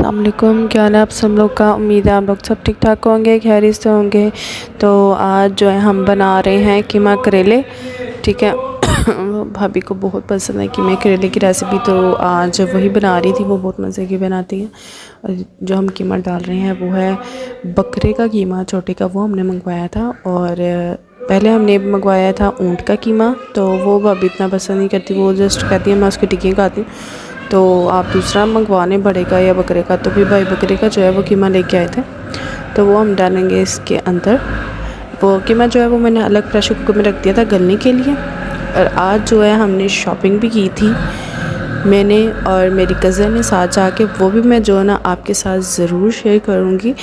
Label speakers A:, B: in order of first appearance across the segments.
A: अस्सलाम वालेकुम। क्या हाल है आप सब लोग का। उम्मीद है आप लोग सब ठीक ठाक होंगे, खैरियत से होंगे। तो आज जो है हम बना रहे हैं कीमा करेले। ठीक है भाभी को बहुत पसंद है कीमा करेले की रेसिपी, तो आज वही बना रही थी। वो बहुत मज़े की बनाती हैं। और जो हम कीमा डाल रहे हैं वो है बकरे का कीमा, छोटे का, वो हमने मंगवाया था। और पहले हमने मंगवाया था ऊँट का कीमा, तो वो भाभी इतना पसंद नहीं करती। वो जस्ट कहती है मैं उसकी टिक्की खाती हूँ। तो आप दूसरा मंगवाने बड़े का या बकरे का, तो भी भाई बकरे का जो है वो कीमा लेके आए थे, तो वो हम डालेंगे इसके अंदर। वो कीमा जो है वो मैंने अलग प्रेशर कुकर में रख दिया था गलने के लिए। और आज जो है हमने शॉपिंग भी की थी, मैंने और मेरी कज़न ने साथ जाके। वो भी मैं जो है ना आपके साथ ज़रूर शेयर करूँगी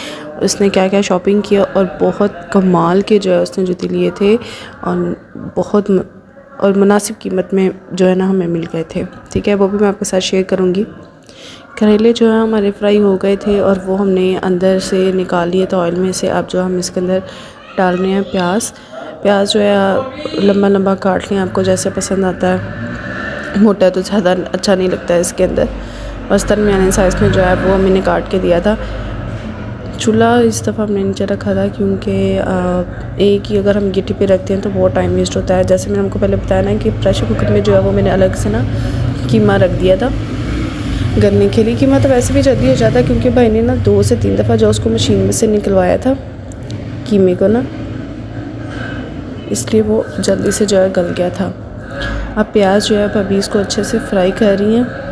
A: उसने क्या क्या शॉपिंग किया। और बहुत कमाल के जो है उसने जूते लिए थे, और बहुत और मुनासिब कीमत में जो है ना हमें मिल गए थे। ठीक है, वो भी मैं आपके साथ शेयर करूँगी। करेले जो है हमारे फ्राई हो गए थे और वो हमने अंदर से निकाल लिए थे ऑयल में से। अब जो हम इसके अंदर डाल रहे हैं प्याज जो है लंबा लंबा काट लें, आपको जैसे पसंद आता है। मोटा तो ज़्यादा अच्छा नहीं लगता है इसके अंदर, बस दरमियाने साइज़ में जो है वो मैंने काट के दिया था। चूल्हा इस दफ़ा हमने नीचे रखा था, क्योंकि एक ही अगर हम गिट्टी पे रखते हैं तो बहुत टाइम वेस्ट होता है। जैसे मैंने आपको पहले बताया ना कि प्रेशर कुकर में जो है वो मैंने अलग से ना कीमा रख दिया था गलने के लिए। कीमा तो वैसे भी जल्दी हो जाता है, क्योंकि भाई ने ना 2 से 3 दफ़ा जो उसको मशीन में से निकलवाया था कीमे को ना, इसलिए वो जल्दी से जो है गल गया था। अब प्याज जो है भाभी इसको अच्छे से फ्राई कर रही हैं।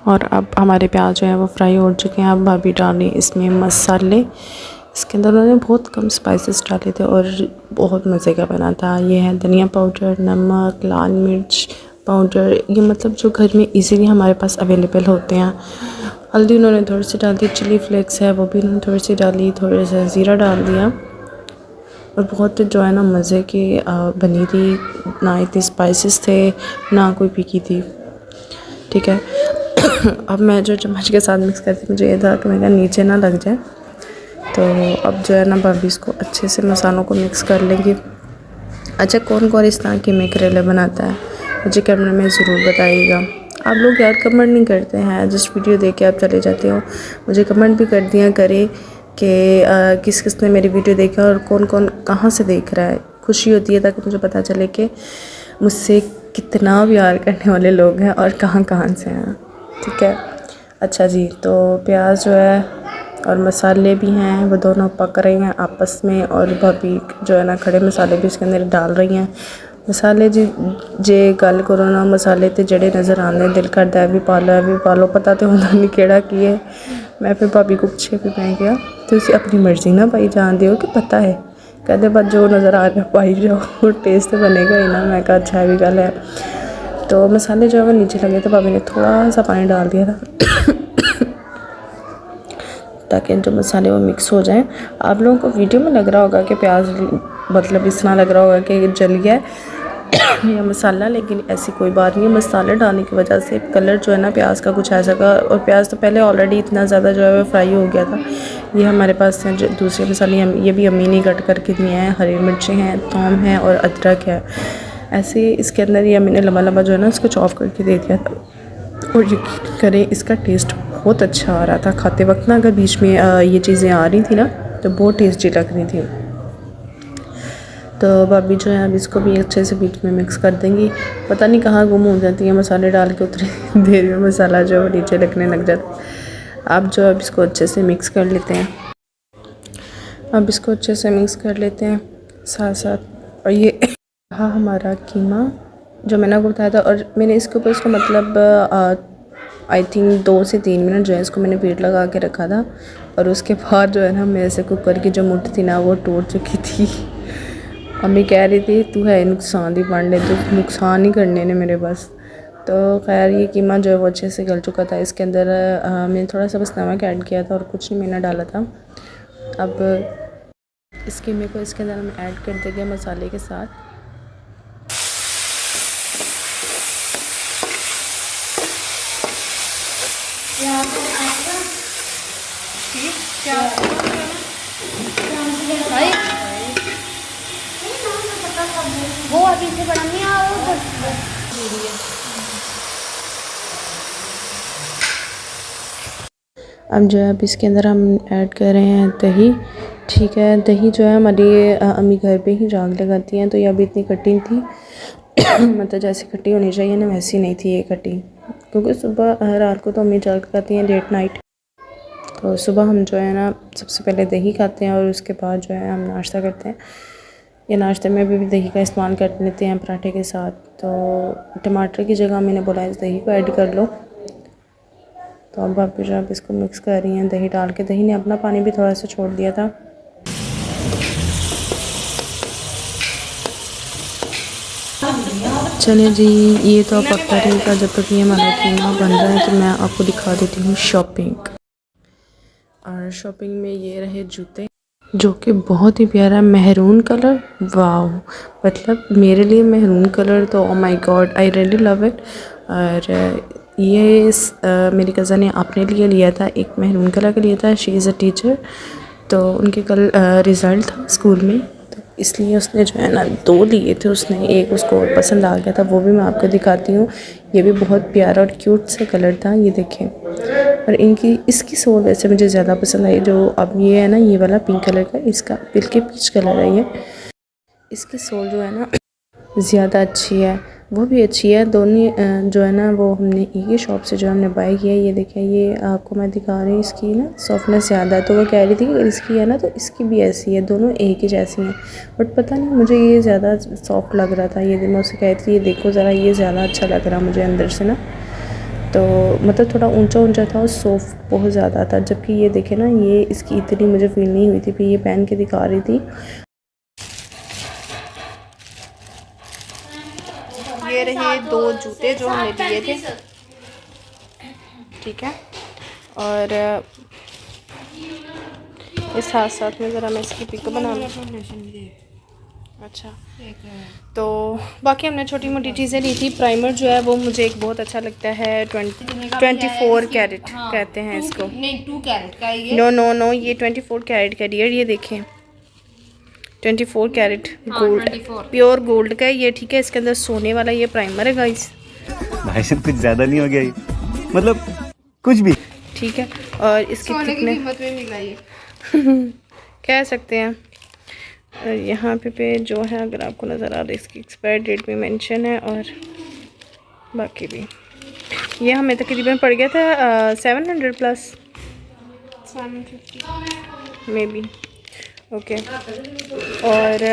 A: और अब हमारे प्याज जो है वो फ्राई हो चुके हैं। अब भाभी डाली इसमें मसाले। इसके अंदर उन्होंने बहुत कम स्पाइसेस डाले थे और बहुत मज़े का बना था। ये है धनिया पाउडर, नमक, लाल मिर्च पाउडर, ये मतलब जो घर में इजीली हमारे पास अवेलेबल होते हैं। हल्दी उन्होंने थोड़ी सी डाल दी, चिली फ्लेक्स है वो भी उन्होंने थोड़ी सी डाली, थोड़ा सा ज़ीरा डाल दिया। और बहुत जो है ना मज़े की बनी थी, ना इतनी स्पाइसेस थे ना कोई फीकी थी। ठीक है अब मैं जो चम्मच के साथ मिक्स करती, मुझे ये था कि मेरा नीचे ना लग जाए। तो अब जो है ना भाभी इसको अच्छे से मसालों को मिक्स कर लेंगे। अच्छा, कौन कौन इस तरह के करेले बनाता है मुझे कमेंट में ज़रूर बताइएगा। आप लोग यार कमेंट नहीं करते हैं, जस्ट वीडियो देख के आप चले जाते हो। मुझे कमेंट भी कर दिया करें कि किस किस ने मेरी वीडियो देखा और कौन कौन कहाँ से देख रहा है। खुशी होती है ताकि मुझे पता चले कि मुझसे कितना प्यार करने वाले लोग हैं और कहाँ कहाँ से हैं। ठीक है, अच्छा जी, तो प्याज जो है और मसाले भी हैं वो दोनों पक रहे हैं आपस में। और भाभी जो है ना खड़े मसाले भी इसके अंदर डाल रही हैं। मसाले जी जे गल करो ना, मसाले तो जड़े नज़र आने दिल करता है भी पालो पता तो होंदा नहीं केड़ा की है। मैं फिर भाभी को पूछे भी मैं क्या तुसी अपनी मर्जी ना पाई जान दियो कि पता है, कहते बाद जो नज़र आ रहा पाई जाओ टेस्ट तो बनेगा ही ना। मैं कहा अच्छा भी गल है। तो मसाले जो है वो नीचे लगे तो भाभी ने थोड़ा सा पानी डाल दिया था ताकि जो मसाले वो मिक्स हो जाएं। आप लोगों को वीडियो में लग रहा होगा कि प्याज मतलब इस तरह लग रहा होगा कि जल गया है या मसाला, लेकिन ऐसी कोई बात नहीं है। मसाले डालने की वजह से कलर जो है ना प्याज का कुछ ऐसा का, और प्याज तो पहले ऑलरेडी इतना ज़्यादा जो है वो फ्राई हो गया था। ये हमारे पास हैं जो दूसरे मसाले, ये भी अम्मी ने कट करके दिए हैं। हरी मिर्चें हैं, थोम है और अदरक है। ऐसे इसके अंदर ये अम्मी ने लंबा लंबा जो है ना उसको चॉप करके दे दिया था। और यकीन करें इसका टेस्ट बहुत अच्छा आ रहा था खाते वक्त ना। अगर बीच में ये चीज़ें आ रही थी ना तो बहुत टेस्टी लग रही थी। तो भाभी जो है अब इसको भी अच्छे से बीच में मिक्स कर देंगी। पता नहीं कहाँ गुम हो जाती है मसाले डाल के, उतनी देर में मसाला जो है नीचे लगने लग जाता। अब जो अब इसको अच्छे से मिक्स कर लेते हैं। अब इसको अच्छे से मिक्स कर लेते हैं साथ साथ। और ये हाँ हमारा कीमा जो मैंने आपको बताया था, और मैंने इसके ऊपर इसका मतलब आई थिंक 2 से 3 मिनट जो है इसको मैंने वेट लगा के रखा था। और उसके बाद जो है ना मेरे से कुकर की जो मुट्ठी थी ना वो टूट चुकी थी। अम्मी कह रही थी तू है नुकसान ही पढ़ ले, तो नुकसान ही करने ने मेरे बस। तो खैर ये कीमा जो है वो अच्छे से गल चुका था। इसके अंदर मैंने थोड़ा सा बस नमक ऐड किया था और कुछ नहीं मैंने डाला था। अब इस कीमे को इसके अंदर हम ऐड कर देंगे मसाले के साथ।
B: क्या भाई वो अभी से बड़ा नहीं आ रहा।
A: अब जो है अब इसके अंदर हम ऐड कर रहे हैं दही। ठीक है, दही जो है हमारी अम्मी घर पे ही जाग लगाती हैं, तो ये अभी इतनी खट्टी थी मतलब जैसी खट्टी होनी चाहिए ना वैसी नहीं थी ये खट्टी, क्योंकि सुबह रात को तो अम्मी जाग लगाती हैं लेट नाइट। तो सुबह हम जो है ना सबसे पहले दही खाते हैं और उसके बाद जो है हम नाश्ता करते हैं। ये नाश्ते में भी दही का इस्तेमाल कर लेते हैं पराठे के साथ। तो टमाटर की जगह मैंने बोला इस दही को ऐड कर लो। तो अब भाभी जो अब इसको मिक्स कर रही हैं दही डाल के। दही ने अपना पानी भी थोड़ा सा छोड़ दिया था। चलिए जी, ये तो अब पकता रहेगा जब तक ये हमारा कीमा बन रहा है। तो मैं आपको दिखा देती हूँ शॉपिंग। और शॉपिंग में ये रहे जूते, जो कि बहुत ही प्यारा मेहरून कलर। वाओ, मतलब मेरे लिए मेहरून कलर तो oh my God, I really love it. और ये मेरी कज़न ने अपने लिए लिया था, एक मेहरून कलर का लिया था। शी इज़ अ टीचर, तो उनके कल रिज़ल्ट था स्कूल में, तो इसलिए उसने जो है ना 2 लिए थे उसने। एक उसको और पसंद आ गया था, वो भी मैं आपको दिखाती हूँ। ये भी बहुत प्यारा और क्यूट सा कलर था, ये देखें। और इसकी सोल वैसे मुझे ज़्यादा पसंद आई। जो अब ये है ना ये वाला पिंक कलर का, इसका बिल्कुल पीच कलर है ये। इसकी सोल जो है ना ज़्यादा अच्छी है, वो भी अच्छी है। दोनों जो है ना वो हमने एक ही शॉप से जो हमने बाई किया है। ये देखें, ये आपको मैं दिखा रही हूँ, इसकी ना सॉफ्टनेस ज़्यादा है। तो वो कह रही थी कि इसकी है ना तो इसकी भी ऐसी है, दोनों एक ही जैसी हैं। बट पता नहीं मुझे ये ज़्यादा सॉफ्ट लग रहा था। ये मैं उससे कह रही थी ये देखो ज़रा, ये ज़्यादा अच्छा लग रहा मुझे अंदर से ना। तो मतलब थोड़ा ऊंचा ऊंचा था और सॉफ्ट बहुत ज़्यादा था। जबकि ये देखे ना, ये इसकी इतनी मुझे फील नहीं हुई थी। फिर ये पहन के दिखा रही थी। ये रहे 2 जूते जो हमने लिए थे, ठीक है। और इस साथ साथ में ज़रा मैं इसकी पिक बना लूँ। अच्छा, तो बाकी हमने छोटी मोटी चीज़ें ली थी। प्राइमर जो है वो मुझे एक बहुत अच्छा लगता है, 24 कैरेट कहते हैं इसको।
B: नहीं 2 कैरेट का ये।
A: नो, ये 24 कैरेट का डियर, ये देखें 24 कैरेट गोल्ड, प्योर गोल्ड का है ये, ठीक है। इसके अंदर सोने वाला ये प्राइमर है गाइस।
C: भाई साहब कुछ ज़्यादा नहीं हो गया ये, मतलब कुछ भी,
A: ठीक है। और इसकी
B: कीमत में मिला ये
A: कह सकते हैं। और यहाँ पे जो है अगर आपको नज़र आ रहा है इसकी एक्सपायर डेट भी मेंशन है, और बाकी भी। ये हमें तकरीबन पड़ गया था 700 प्लस,
B: 750
A: मे बी। ओके। और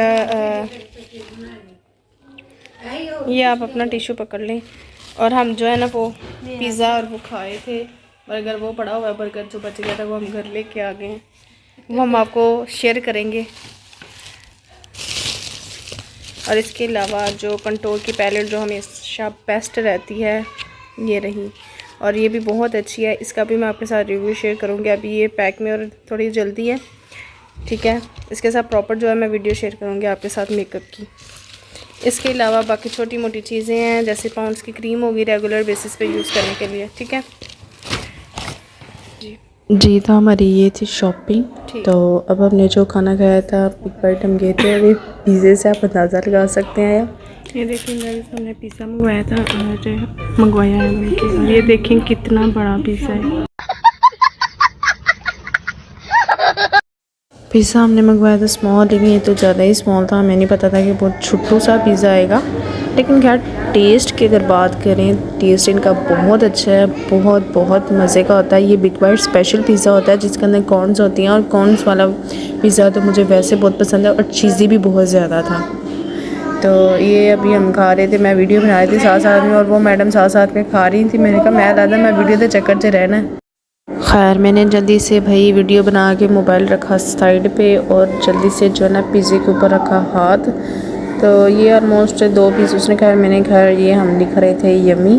A: ये आप अपना टिश्यू पकड़ लें। और हम जो है ना वो पिज़्ज़ा और वो खाए थे, बर्गर वो पड़ा हुआ है। बर्गर जो बच गया था वो हम घर लेके आ गए हैं, वो हम आपको शेयर करेंगे। और इसके अलावा जो कंट्रोल की पैलेट जो हमेशा बेस्ट रहती है, ये रही। और ये भी बहुत अच्छी है, इसका भी मैं आपके साथ रिव्यू शेयर करूँगी। अभी ये पैक में और थोड़ी जल्दी है, ठीक है। इसके साथ प्रॉपर जो है मैं वीडियो शेयर करूँगी आपके साथ मेकअप की। इसके अलावा बाकी छोटी मोटी चीज़ें हैं, जैसे पाउंड्स की क्रीम होगी रेगुलर बेसिस पे यूज़ करने के लिए, ठीक है जी। तो हमारी ये थी शॉपिंग। तो अब हमने जो खाना खाया था, बिग बाइट हम गए थे। अभी पिज़्ज़े से आप अंदाज़ा लगा सकते हैं। ये देखें हमने पिज़्ज़ा मंगवाया था और मंगवाया है उनके, और ये देखें कितना बड़ा पिज़्ज़ा है। पिज़्ज़ा हमने मंगवाया था स्मॉल, लेकिन ये तो ज़्यादा ही स्मॉल था। हमें नहीं पता था कि बहुत छोटू सा पिज़्ज़ा आएगा। लेकिन खैर टेस्ट की अगर बात करें, टेस्ट इनका बहुत अच्छा है, बहुत बहुत मज़े का होता है। ये बिग बाइट स्पेशल पिज़्ज़ा होता है जिसके अंदर कॉर्नस होती हैं, और कॉर्नस वाला पिज़्ज़ा तो मुझे वैसे बहुत पसंद है, और चीज़ी भी बहुत ज़्यादा था। तो ये अभी हम खा रहे थे, मैं वीडियो बना रही थी साथ साथ में, और वो मैडम साथ साथ में खा रही थी। मैंने कहा मैं दादा मैं वीडियो के चक्कर से रहना है। खैर मैंने जल्दी से भाई वीडियो बना के मोबाइल रखा साइड पे, और जल्दी से जो है ना पिज़्ज़े के ऊपर रखा हाथ। तो ये ऑलमोस्ट 2 पीस उसने खाया, मैंने खाया। ये हम लिख रहे थे यमी।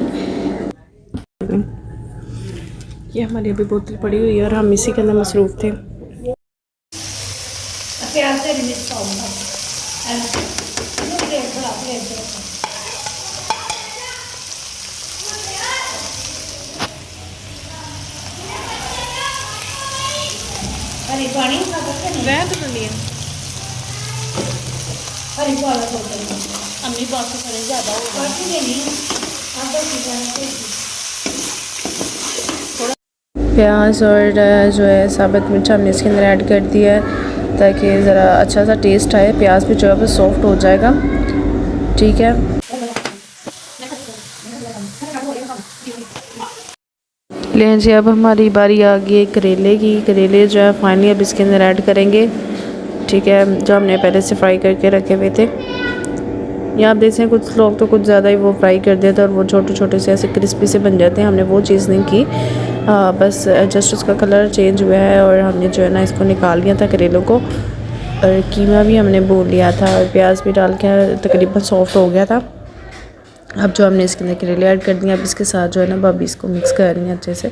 A: ये हमारी अभी बोतल पड़ी हुई है और हम इसी के अंदर मसरूफ़ थे।
B: हरी पानी
A: ਰਹਿ ਤਾਂ ਦਿੰਦੀ ਹਾਂ
B: हरी पाला तो
A: अम्मी बस करे ज़्यादा हो
B: काटी देनी आधा की
A: प्याज और जो है साबुत मिर्च हमने इसके अंदर ऐड कर दिया है ताकि ज़रा अच्छा सा टेस्ट आए। प्याज भी जो है वो सॉफ्ट हो जाएगा। ठीक है, लें जी अब हमारी बारी आ गई है करेले की। करेले जो है फाइनली अब इसके अंदर ऐड करेंगे। ठीक है, जो हमने पहले से फ्राई करके रखे हुए थे। यहाँ आप देख सकते हैं कुछ लोग तो कुछ ज़्यादा ही वो फ्राई कर देते हैं और वो छोटे छोटे से ऐसे क्रिस्पी से बन जाते हैं। हमने वो चीज़ नहीं की, बस जस्ट उसका कलर चेंज हुआ है और हमने जो है ना इसको निकाल लिया था करेलों को। और कीमा भी हमने भून लिया था और प्याज भी डाल के तकरीबन सॉफ्ट हो गया था। अब जो हमने इसके अंदर करेले ऐड कर दिए, अब इसके साथ जो है ना भाभी इसको मिक्स कर रही है अच्छे से।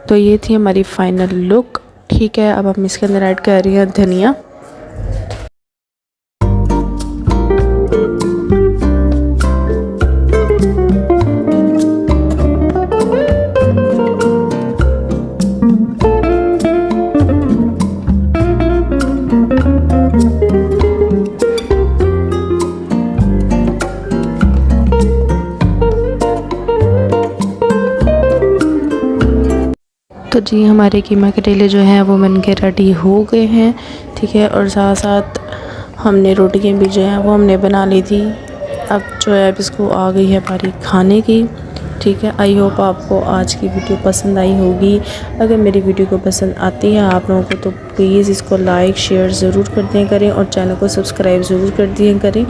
A: तो ये थी हमारी फाइनल लुक। ठीक है, अब हम इसके अंदर ऐड कर रही हैं धनिया। तो जी हमारे कीमा करेले जो हैं वो बन के रेडी हो गए हैं। ठीक है, और साथ साथ हमने रोटियां भी जो हैं वो हमने बना ली थी। अब जो है अब इसको आ गई है बारी खाने की। ठीक है, आई होप आपको आज की वीडियो पसंद आई होगी। अगर मेरी वीडियो को पसंद आती है आप लोगों को तो प्लीज़ इसको लाइक शेयर ज़रूर कर दिया करें और चैनल को सब्सक्राइब ज़रूर कर दिया करें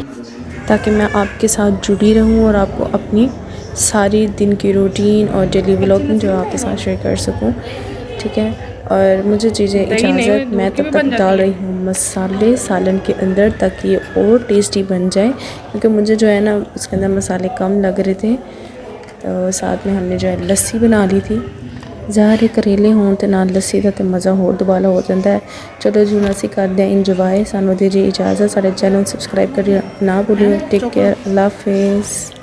A: ताकि मैं आपके साथ जुड़ी रहूं और आपको अपनी सारी दिन की रूटीन और डेली व्लॉगिंग जो आपके साथ शेयर कर सकूं। ठीक है, और मुझे चीज़ें इजाज़त, मैं तब तक डाल रही हूँ मसाले सालन के अंदर ताकि ये और टेस्टी बन जाए, क्योंकि मुझे जो है ना उसके अंदर मसाले कम लग रहे थे। तो साथ में हमने जो है लस्सी बना ली थी। ज़ाहिर करेले हों तो नाल लस्सी का तो मज़ा होर दुबारा हो जाता है। चलो जी असी करते हैं इंजॉय। सानू दीजिए इजाज़त। सारे चैनल सब्सक्राइब करिए ना भूलिए। टेक केयर, अल्लाह हाफिज़।